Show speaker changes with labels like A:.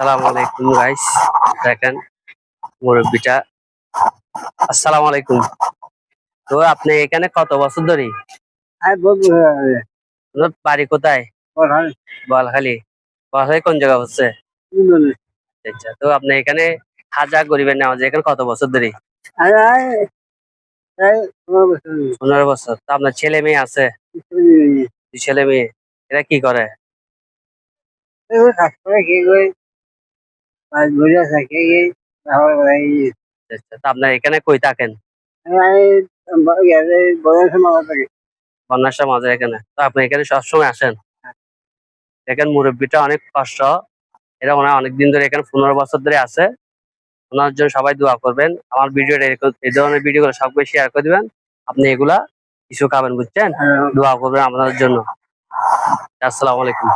A: আসসালামু আলাইকুম গাইস। দেখেন মুরব্বিটা। আসসালামু আলাইকুম। তো আপনি এখানে কত বছর ধরে? আপনার বাড়ি কোথায়? বোয়ালখালী। বোয়ালখালী কোন জায়গা হচ্ছে? আচ্ছা, তো আপনি এখানে হাজা গরিবের নামাজ এখানে কত বছর ধরে? 15 বছর। তো আপনার ছেলে মেয়ে আছে? দুই ছেলে মেয়ে। এরা কি করে? আচ্ছা, তো আপনার এখানে কই থাকেন? বন্যার মাঝে এখানে। তো আপনি এখানে সবসময় আসেন? দেখেন মুরব্বিটা অনেক কষ্ট। এরা ওনার অনেকদিন ধরে এখানে 15 বছর ধরে আছে। ওনার জন্য সবাই দোয়া করবেন। আমার ভিডিওটা এই ধরনের ভিডিওগুলো সবকে শেয়ার করে দিবেন। আপনি এগুলা কিছু খাবেন, বুঝছেন? দোয়া করবেন আমাদের জন্য। আসসালামু আলাইকুম।